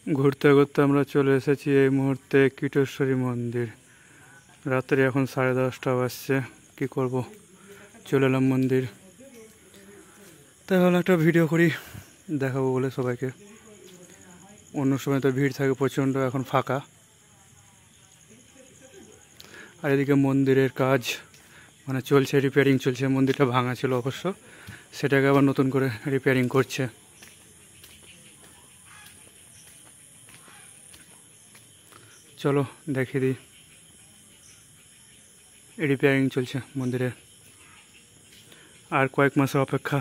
ঘুরতে ঘুরতে আমরা চলে এসেছি এই মুহূর্তে কীটেশ্বরী মন্দির। রাত্রি এখন 10:30 বাজছে। কি করব, চলে এলাম মন্দির। তাই ভাবলাম একটা ভিডিও করি, দেখাবো বলে সবাইকে। অন্য সময় তো ভিড় থাকে প্রচণ্ড, এখন ফাঁকা। আর এদিকে মন্দিরের কাজ মানে চলছে, রিপেয়ারিং চলছে। মন্দিরটা ভাঙা ছিল অবশ্য, সেটাকে আবার নতুন করে রিপেয়ারিং করছে। চলো দেখিয়ে দিই, রিপেয়ারিং চলছে মন্দিরে। আর কয়েক মাসের অপেক্ষা,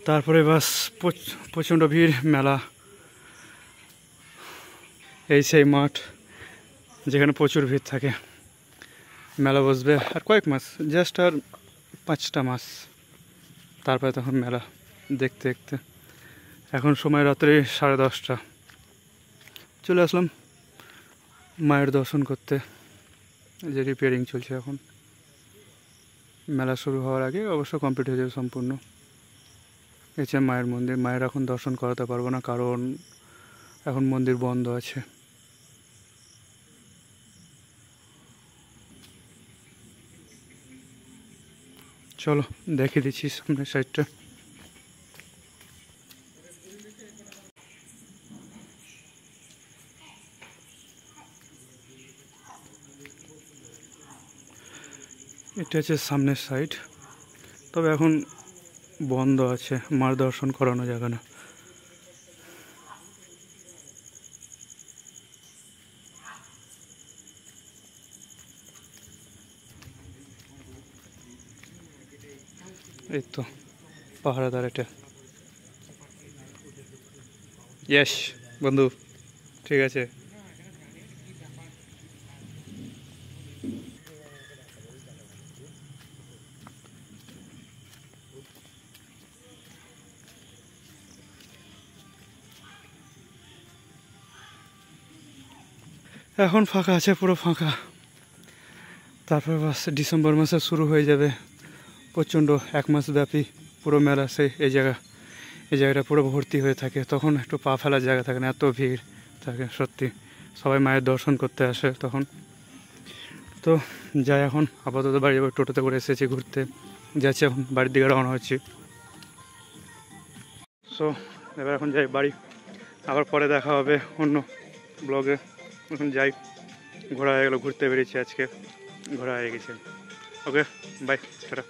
তারপরে বাস প্রচণ্ড ভিড়। মেলা, এই সেই মাঠ যেখানে প্রচুর ভিড় থাকে। মেলা বসবে আর কয়েক মাস, জাস্ট আর 5টা মাস, তারপরে তখন মেলা দেখতে দেখতে। এখন সময় রাত্রি 10:30। চলে আসলাম মায়ের দর্শন করতে। যে রিপেয়ারিং চলছে এখন, মেলা শুরু হওয়ার আগে অবশ্য কমপ্লিট হয়ে যাবে সম্পূর্ণ। এসে মায়ের মন্দির, মায়ের এখন দর্শন করাতে পারবো না, কারণ এখন মন্দির বন্ধ আছে। চলো দেখিয়ে দিচ্ছি সামনের সাইডটা। এটা হচ্ছে সামনের সাইড, তবে এখন বন্ধ আছে, মার দর্শন করানো যাবে না। এই তো পাহাড়াদার, এটা ইয়েস বন্ধু, ঠিক আছে। এখন ফাঁকা আছে, পুরো ফাঁকা। তারপর বাস ডিসেম্বর মাসে শুরু হয়ে যাবে প্রচণ্ড 1 মাস ব্যাপী পুরো মেলা। এই জায়গাটা পুরো ভর্তি হয়ে থাকে, তখন একটু পা ফেলার জায়গা থাকে না, এত ভিড় থাকে সত্যি। সবাই মায়ের দর্শন করতে আসে তখন। তো যাই, এখন আপাতত বাড়ি যাবো। টোটোতে করে এসেছি ঘুরতে, যাচ্ছি এখন বাড়ির দিকে রওনা হচ্ছি। সো এবার এখন যাই বাড়ি, আবার পরে দেখা হবে অন্য ব্লগে। এখন যাই, ঘোরা হয়ে গেলো, ঘুরতে বেরিয়েছি আজকে, ঘোরা হয়ে গেছে। Okay bye, tata.